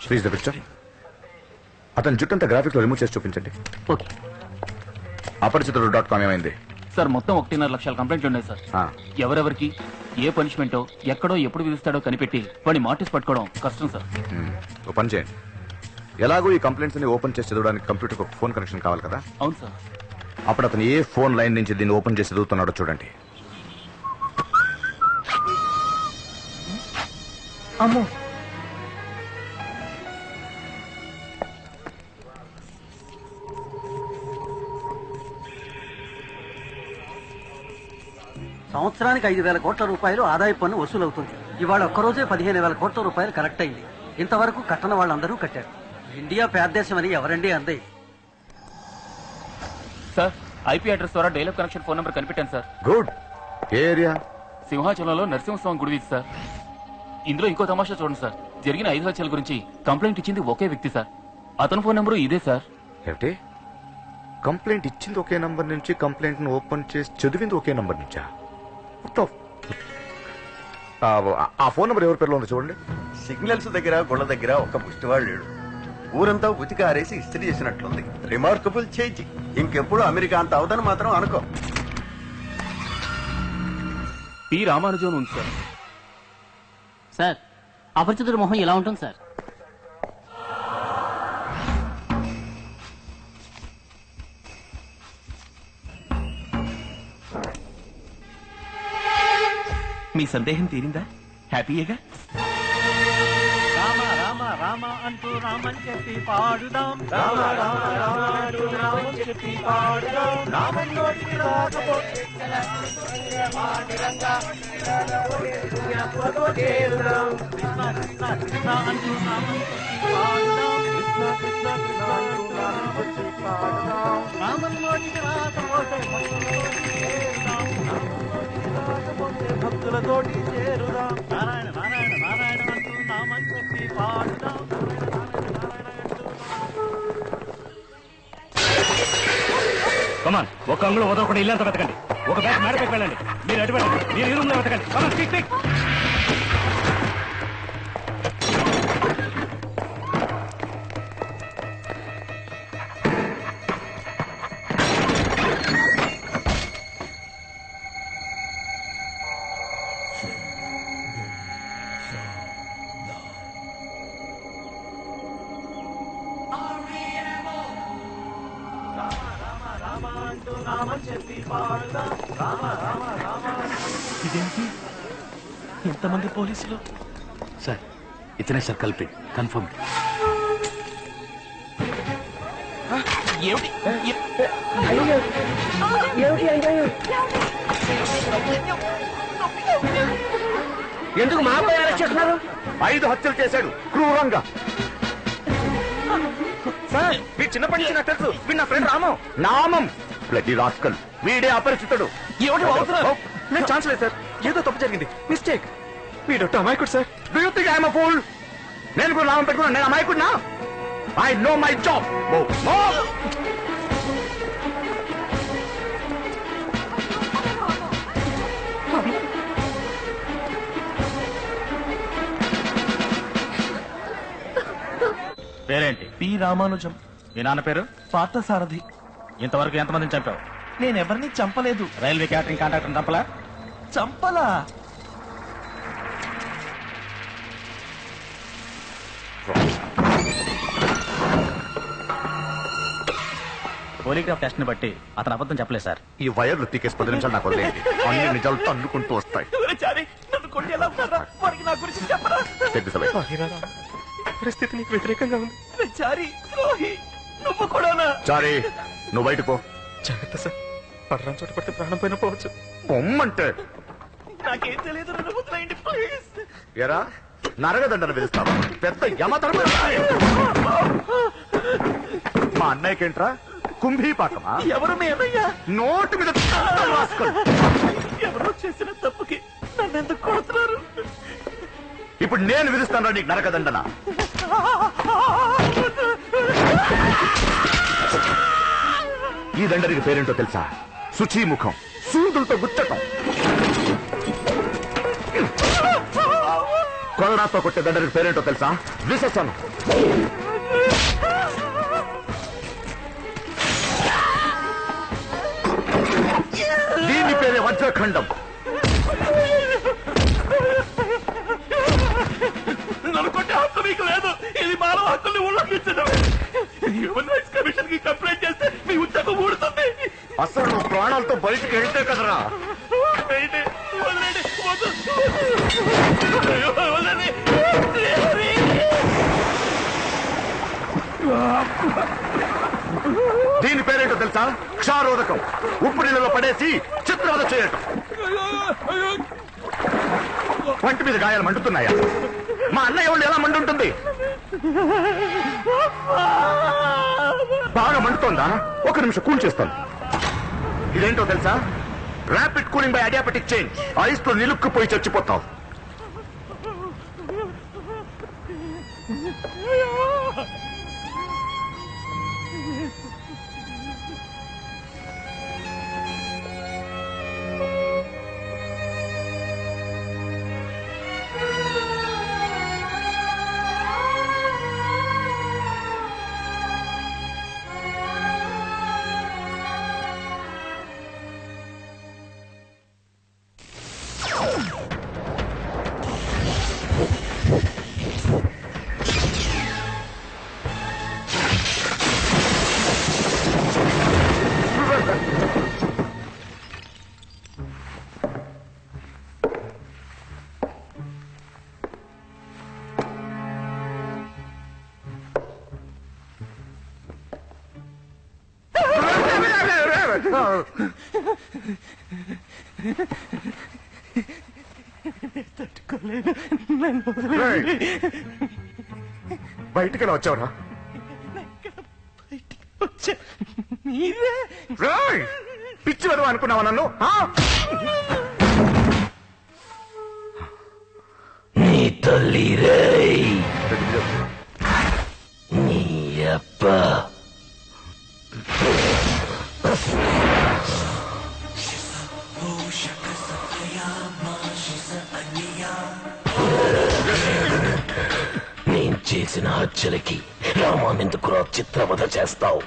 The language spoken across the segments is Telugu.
Please the picture. అతని జుట్టంతా గ్రాఫిక్స్ లో రిమూవ్ చేసి చూపించండి. ఓకే. అపరిచితుడు.com ఏమైంది సార్? మొత్తం 1.5 లక్షల కంప్లైంట్లు ఉన్నాయి సార్. ఎవరెవరికి ఏ పనిష్మెంటో ఎక్కడో ఎప్పుడు విధిస్తాడో కనిపెట్టి వాడి మార్టిస్ పట్టుకోవడం కష్టం సార్. ఓ పని చేయండి. ఎలాగో ఈ కంప్లైంట్స్ ని ఓపెన్ చేసి చదవడానికి కంప్యూటర్ ఒక ఫోన్ కనెక్షన్ కావాలి కదా? అవును సార్. అప్పుడు అతను ఏ ఫోన్ లైన్ నుంచి దీన్ని ఓపెన్ చేసి చదువుతున్నాడో చూడండి. అమ్మో, సంవత్సరానికి 5,000 కోట్ల రూపాయలు ఆదాయ పన్ను వసూలవుతుంది. ఇవాళ ఒక్కరోజే 15,000 కోట్ల రూపాయలు కలెక్ట్ అయింది. ఇంతవరకు కట్టన వాళ్ళందరూ కట్టారు. ఇండియా పేదదేశం అని ఎవరండి అందే? సార్, ఐపీ అడ్రస్ ద్వారా డైల్ కనెక్షన్ ఫోన్ నెంబర్ కనిపెట్టాను సార్. గుడ్. ఏ ఏరియా? సింహాచలంలో నరసింహస్వామి గుడి సార్. ఇందులో ఇంకో తమాషా చూడండి సార్. జరిగిన 5 హత్యల గురించి కంప్లైంట్ ఇచ్చింది ఒకే వ్యక్తి సార్. అతని ఫోన్ నెంబరు ఇదే సార్. ఏమిటి? కంప్లైంట్ ఇచ్చింది ఒకే నంబర్ నుంచి, కంప్లైంట్ ను ఓపెన్ చేసి చదివింది ఒకే నంబర్ నుంచా? ఆ ఫోన్ నెంబర్ ఎవరి పేరులో ఉంది చూడండి. సిగ్నల్స్ దగ్గర గుళ్ళ దగ్గర ఒక ముష్టివాడు లేడు. ఊరంతా ఉతికి ఆరేసి ఇస్త్రీ చేసినట్లుంది. Remarkable change. ఇంకెప్పుడు అమెరికా అంత అవదని మాత్రం అనుకో. పి రామానుజం ఉంది సార్. సార్, అపరిచితుడి మొహం ఎలా ఉంటుంది సార్? మీ సందేహం తీరిందా? హ్యాపీయేగా? రామ రామ రామ అంటూ రామని చెప్పి పాడుదాం. రామ రామ రామ అంటూ రామని చెప్పి పాడుదాం. రామని నోటికి రాకపోతే కృష్ణ కృష్ణ కృష్ణ అంటూ రామని చెప్పి పాడుదాం. కృష్ణ కృష్ణ కృష్ణ అంటూ రామని చెప్పి పాడుదాం. రామని నోటికి రాకపోతే భక్తులతోటి చేరుదాం. నారాయణ నారాయణ నారాయణ అంటూ నామని చెప్పి పాడుదాం. కమాన్, ఒక అంగుళం వదలకుండా ఇల్లంతా వెతకండి. ఒక బ్యాగ్ మేడపైకి వెళ్ళండి. మీరు అటు వెళ్ళండి. మీరు ఈ రూమ్ లో వెతకండి. కమాన్, క్విక్ క్విక్. ఇదేంటి? ఎంతమంది పోలీసులు? సార్, ఇతనే సార్ కల్పిట్. కన్ఫర్మ్. ఎందుకు మా అబ్బాయి అరెస్ట్ చేస్తున్నారు? 5 హత్యలు చేశాడు క్రూరంగా. సార్, మీ చిన్నప్పటి నుంచి నాకు తెలుసు. వీడు నా ఫ్రెండ్ రామం. నామం బ్లడీ రాస్కల్. వీడే అపరిచితుడు. నేను ఛాన్స్ లేదు సార్. ఏదో తప్పు జరిగింది, మిస్టేక్. వీడొట్టు అమాయకుడు sir. Do you think I'm a fool? నేను కూడా నామం పెట్టుకున్నాను. నేను అమాయకుడినా? I know my job. పేరేంటి? పి రామానుజం. మీ నాన్న పేరు? పార్థసారథి. ఇంతవరకు ఎంతమందిని చంపావు? నేనెవరిని చంపలేదు. రైల్వే క్యాటరింగ్ కాంట్రాక్టర్ చంపలా? చంపలా? పోలీగ్రాఫ్ టెస్ట్ ని బట్టి అతను అబద్ధం చెప్పలేదు సార్. ఈ వైర్లు తీకేసి 10 నిమిషాలు నాకు వదిలేయండి. అన్ని నిజాలు తన్నుకుంటూ వస్తాయి. నన్ను కొట్టి ఎలా ఉన్నారా? వారికి నా గురించి చెప్పరా? పరిస్థితి నీకు వ్యతిరేకంగా ఉంది. చారి, ద్రోహి, నువ్వు కూడానా? చారీ, నువ్వు బయటకు పో. జాగ్రత్త సార్, పడరాని చోట పడితే ప్రాణం పైన పోవచ్చు. పొమ్మంటే నాకేం తెలియదు, నన్ను వదిలేయండి ప్లీజ్. ఎరా, నరగదండను పిలుస్తావా? పెద్ద యమధర్మ. మా అన్నయ్యకేంట్రా కుంభీపాకమా? ఎవరు మీ అన్నయ్య? నోటు మీద ఎవరో చేసిన తప్పుకి నన్ను ఎందుకు కొడుతున్నారు? ఇప్పుడు నేను విధిస్తాను నీకు నరకదండన. ఈ దండరికి పేరేంటో తెలుసా? శుచీముఖం. సూదులతో గుచ్చటం. కొరడాతో కొట్టే దండకి పేరేంటో తెలుసా? విశేషాను. దీని పేరే వజ్రఖండం. నన్ను కొట్టే హక్కు మీకు లేదు. ఇది మానవ హక్కుల్ని ఉల్లంఘించడం. హ్యూమన్ రైట్స్ కమిషన్ కి కంప్లైంట్ చేస్తే మీ ఉద్యోగం ఊడుతుంది. అసలు నువ్వు ప్రాణాలతో బయటికి వెళ్తే కదరా. వదిలేండి, వదిలేండి, వదలండి. దీని పేరేంటో తెలుసా? క్షారోదకం. ఉప్పు నీళ్ళలో పడేసి చిత్రవద చేయటం. వంటి మీద గాయాలు మండుతున్నాయా? మా అన్నయ్య వాళ్ళు ఎలా మండుంటుంది? బాగా మండుతోందా? ఒక నిమిషం కూల్ చేస్తాను. ఇదేంటో తెలుసా? Rapid cooling by adiabatic change. Ice తో నిలుక్కుపోయి చచ్చిపోతావు. బయటికి ఎలా వచ్చావురా? పిచ్చి వదవ అనుకున్నావా నన్ను? నీ తల్లి రే, నీ అప్ప నేను చేసిన హత్యలకి రామానెందుకురా చిత్రవధ చేస్తావు?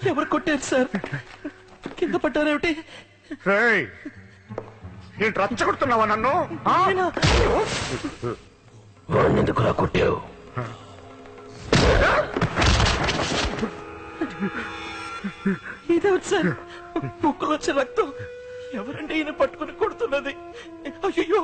ఎవరు కొట్టారు సార్? కింద పట్టారేమిటి? ఏంటి రచ్చగొడుతున్నావా నన్ను? వాణ్ణెందుకురా కొట్టావు? ఇదేమిటి సార్? ముక్కులో వచ్చే రక్తం. ఎవరండి ఈయన పట్టుకుని కొడుతున్నది? అయ్యో,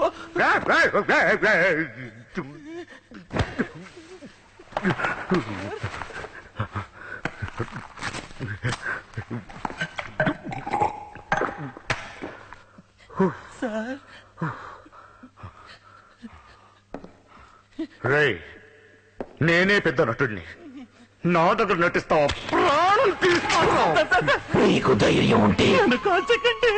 సార్ రేయ్, నేనే పెద్ద నటుడిని. నా దగ్గర నటిస్తావా? ప్రాణం తీస్తావా? నీకు ధైర్యం ఉంటే కాల్చకండి.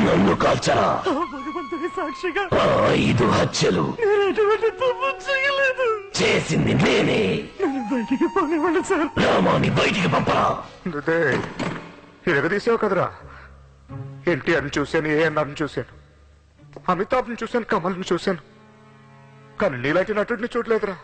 నన్ను కాల్చరా? భగవంతుడి సాక్షిగా ఆ 5 హత్యలు నేను ఎటువంటి తప్పు చేయలేదు. చేసింది నేనే. నన్ను బయటికి పోనివ్వండి సార్. రామాని బయటికి పంపరా. ఎరగదీసావు కదరా. ఎన్టీఆర్ని చూశాను, ఏఎన్ఆర్ని చూశాను, అమితాబ్ని చూశాను, కమల్ని చూశాను, కానీ నీలాంటి నటుడిని చూడలేదురా.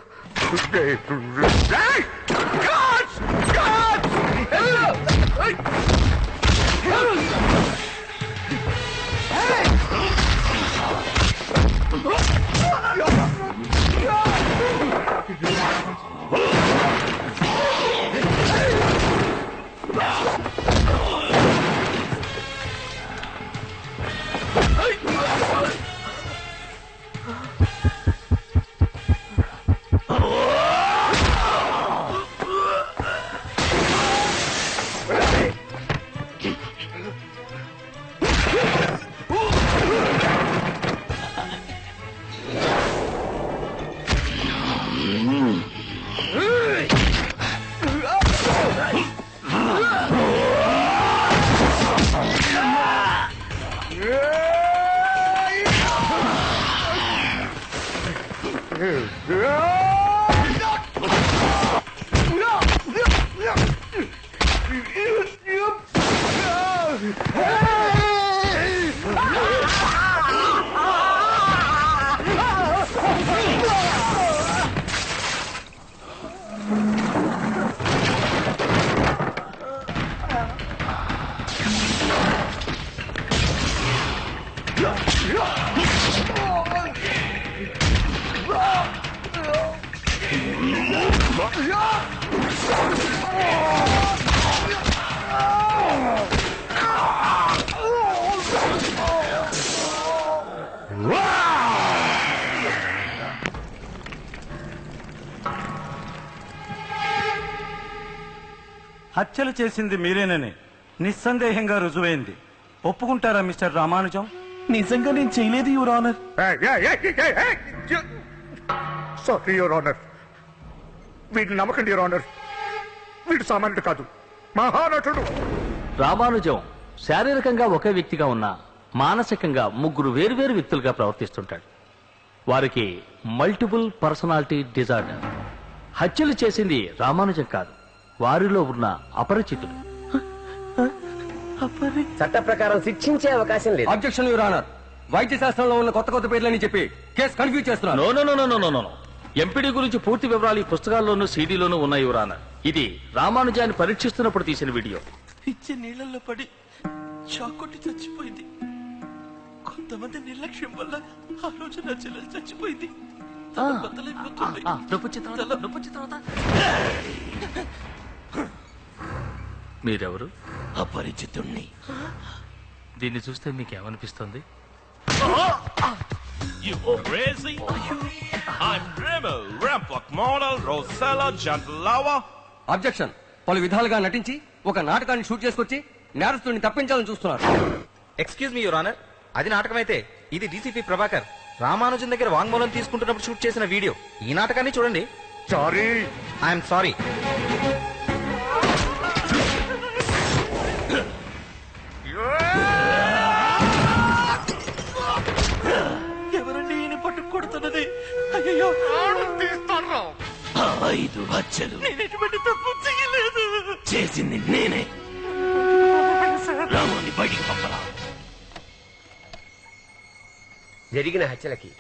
హత్యలు చేసింది మీరేనని నిస్సందేహంగా రుజువైంది. ఒప్పుకుంటారా మిస్టర్ రామానుజం? నిజంగా నేను చేయలేదు your honour. Sorry your honour. వీడిని నమ్మకండి యువర్ ఆనర్. వీడు సామాన్యుడు కాదు, మహానటుడు. రామానుజం శారీరకంగా ఒకే వ్యక్తిగా ఉన్న మానసికంగా ముగ్గురు వేరువేరు వ్యక్తులుగా ప్రవర్తిస్తుంటాడు. వారికి మల్టిపుల్ పర్సనాలిటీ డిజార్డర్. హత్యలు చేసింది రామానుజం కాదు, వారిలో ఉన్న అపరిచితుడు. చట్ట ప్రకారం శిక్షించే అవకాశం లేదు. Objection your honour. వైద్య శాస్త్రంలో ఉన్న కొత్త కొత్త పేర్లని చెప్పి కేసు కన్ఫ్యూజ్ చేస్తున్నారు. No no no no no no. MPD గురించి పూర్తి వివరాలు ఈ పుస్తకాల్లోనూ సీడీలోనూ ఉన్నాయి యువర్ ఆనర్. ఇది రామానుజాన్ని పరీక్షిస్తున్నప్పుడు తీసిన వీడియో. ఇచ్చే నీళ్లలో పడి షాక్ కొట్టి చచ్చిపోయింది. కొంతమంది నిర్లక్ష్యం వల్ల ఆ రోజు నా చెల్లెలు చచ్చిపోయింది. మీరెవరు? అపరిచితుణ్ణి. దీన్ని చూస్తే మీకేమనిపిస్తుంది? You are crazy? I'm Dremel, Rampok model, Rosella, Jantalava. Objection. పలు విధాలుగా నటించి ఒక నాటకాన్ని షూట్ చేసుకొచ్చి నేరస్తుడిని తప్పించాలని చూస్తున్నారు. ఎక్స్క్యూజ్ మీ యువర్ ఆనర్, అది నాటకమైతే ఇది డీసీపీ ప్రభాకర్ రామానుజన్ దగ్గర వాంగ్మూలం తీసుకుంటున్నప్పుడు షూట్ చేసిన వీడియో. ఈ నాటకాన్ని చూడండి. Sorry, I'm sorry. ఎవరండి ఈయన పట్టుకు కొడుతున్నది? అయ్యో, తీస్తాను. 5 హత్యలు నేను ఎటువంటి తప్పు చేయలేదు. చేసింది నేనే. రామాన్ని బయటికి పంపరా. జరిగిన హత్యలకి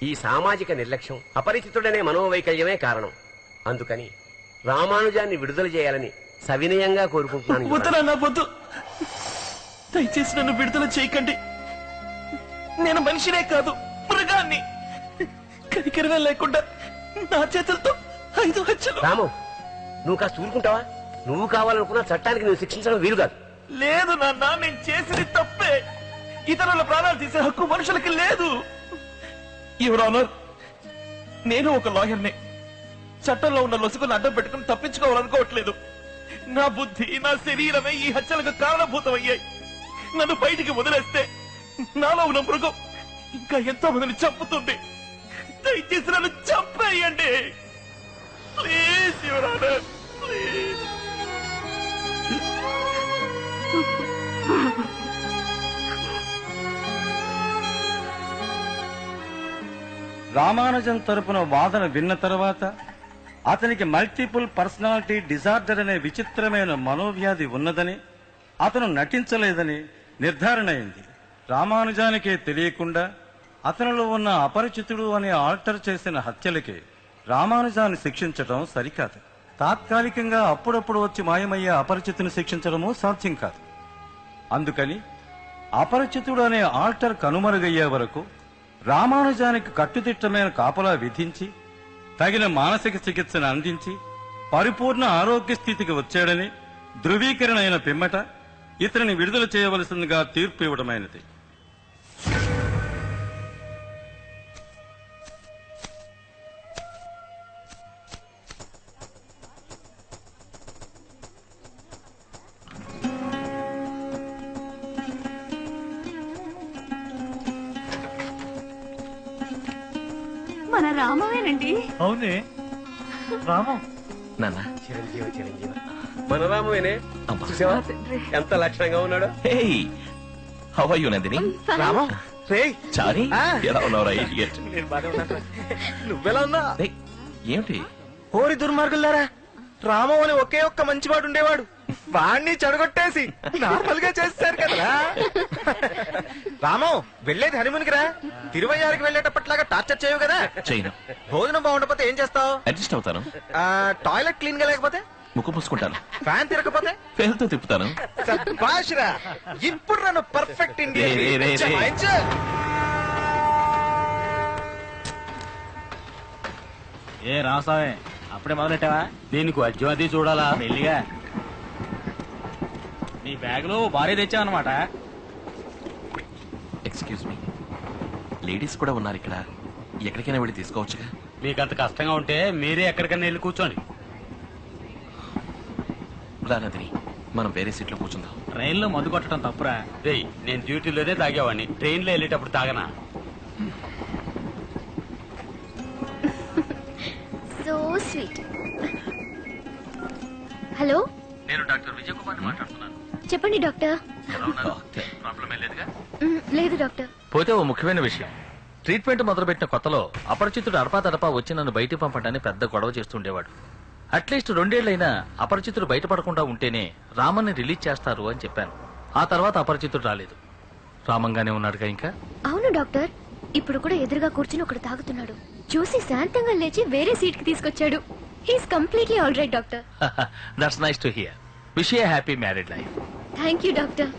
ఈ సామాజిక నిర్లక్ష్యం, అపరిచితుడనే మనోవైకల్యమే కారణం. అందుకని రామానుజాన్ని విడుదల చేయాలని సవినయంగా కోరుకుంటున్నాను. వద్దునా వద్దు, దయచేసి నన్ను విడుదల చేయకండి. నేను మనిషినే కాదు, మృగాన్ని. కనికరమే లేకుండా నా చేతులతో 5 హత్యలు. రాము, నువ్వు కాస్త ఊరుకుంటావా? నువ్వు కావాలనుకున్న చట్టానికి నువ్వు శిక్షించడం వీలు కాదు. లేదు నాన్న, నేను చేసింది తప్పే. ఇతరుల ప్రాణాలు తీసే హక్కు మనుషులకి లేదు. యువర్ ఆనర్, నేను ఒక లాయర్ని. చట్టంలో ఉన్న లొసుకుని అడ్డం పెట్టుకుని తప్పించుకోవాలనుకోవట్లేదు. నా బుద్ధి, నా శరీరమే ఈ హత్యలకు కారణభూతమయ్యాయి. నన్ను బయటికి వదిలేస్తే నాలో ఉన్న మృగం ఇంకా ఎంతో మందిని చంపుతుంది. దయచేసి నన్ను చంపేయండి please your honour, please. Ramanujan తరపున వాదన విన్న తర్వాత అతనికి మల్టిపుల్ పర్సనాలిటీ డిజార్డర్ అనే విచిత్రమైన మనోవ్యాధి ఉన్నదని, అతను నటించలేదని నిర్ధారణ అయింది. రామానుజానికే తెలియకుండా అతనిలో ఉన్న అపరిచితుడు అనే ఆల్టర్ చేసిన హత్యలకి రామానుజాన్ని శిక్షించడం సరికాదు. తాత్కాలికంగా అప్పుడప్పుడు వచ్చి మాయమయ్యే అపరిచితుని శిక్షించడము సాధ్యం కాదు. అందుకని అపరిచితుడు అనే ఆల్టర్ కనుమరుగయ్యే వరకు రామానుజానికి కట్టుదిట్టమైన కాపలా విధించి తగిన మానసిక చికిత్సను అందించి పరిపూర్ణ ఆరోగ్య స్థితికి వచ్చాడని ధృవీకరణ అయిన పిమ్మట ఇతనిని విడుదల చేయవలసిందిగా తీర్పు ఇవ్వడమైనది. మన రామవేనండి. అవునే రామం. నాన్న, చిరంజీవి చిరంజీవి మన రామవేనే. చూసావా ఎంత లక్షణంగా ఉన్నాడు. How are you Nandini? Ramam, రే చారి, ఎలా ఉన్నావురా ఇడియట్? నేను బాగా ఉన్నా. నువ్వెలా ఉన్నా? ఏమిటి? ఓరి దుర్మార్గులారా, రామం అని ఒకే ఒక్క మంచివాడు ఉండేవాడు. వాణ్ణి చెడగొట్టేసి నార్మల్ గా చేస్తారు కదరా. రామం, వెళ్ళేది హనీమూన్కి రా. తిరువయ్యారికి వెళ్ళేటప్పట్లాగా టార్చర్ చేయవు కదా. చేయను. భోజనం బాగుండకపోతే ఏం చేస్తావు? అడ్జస్ట్ అవుతాను. టాయిలెట్ క్లీన్ గా లేకపోతే? ముక్కు పూసుకుంటాను. ఫ్యాన్ తిరగకపోతే? పేరుతో తిప్పుతాను. శభాష్ రా, ఇప్పుడు నన్ను పర్ఫెక్ట్ ఇండియన్. రే, రే, రే, రే. ఏ రాసావే, అప్పుడే మొదలెట్టావా? దీనికి వద్యం అది చూడాలా మెల్లిగా. నీ బ్యాగ్ లో భారీ తెచ్చావన్నమాట. ఎక్స్క్యూజ్ మీ, లేడీస్ కూడా ఉన్నారు ఇక్కడ, ఎక్కడికైనా వెళ్ళి తీసుకోవచ్చుగా? మీకు అంత కష్టంగా ఉంటే మీరే ఎక్కడికైనా వెళ్ళి కూర్చోండి. రానదిని, మనం వేరే సీట్లో కూర్చుందాం. ట్రైన్లో మందు కొట్టడం తప్పురా. రేయ్, నేను డ్యూటీలోనే తాగేవాడిని, ట్రైన్లో వెళ్ళేటప్పుడు తాగనా? So sweet. హలో, నేను డాక్టర్ విజయ్ కుమార్ మాట్లాడుతున్నాను. చెప్పండి డాక్టర్. ప్రాబ్లం ఏం లేదుగా? లేదు డాక్టర్. పోతే ఓ ముఖ్యమైన విషయం, ట్రీట్మెంట్ మొదలుపెట్టిన కొత్తలో అపరిచితుడు అడపాతడపా వచ్చి నన్ను బయటికి పంపడానికి పెద్ద గొడవ చేస్తుండేవాడు. అట్లీస్ట్ 2 ఏళ్లైనా అపరిచితుడు బయటపడకుండా ఉంటేనే రామన్ని రిలీజ్ చేస్తారు అని చెప్పాను. ఆ తర్వాత అపరిచితుడు రాలేదు. రామంగానే ఉన్నాడుగా ఇంకా? అవును డాక్టర్, ఇప్పుడు కూడా ఎదురుగా కూర్చుని ఒకడు తాగుతున్నాడు. చూసి శాంతంగా లేచి వేరే సీట్ కి తీసుకొచ్చాడు. He's completely all right doctor. That's nice to hear. Wish you happy married life. Thank you doctor.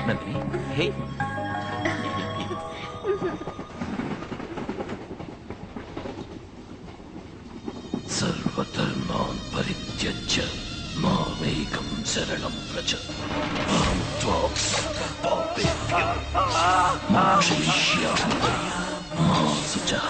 Nandini, hey. సర్వధర్మాన్ పరిత్యజ్య మామేకం శరణం వ్రజ అహం త్వాం సర్వపాపేభ్యో మోక్షయిష్యామి మా శుచః.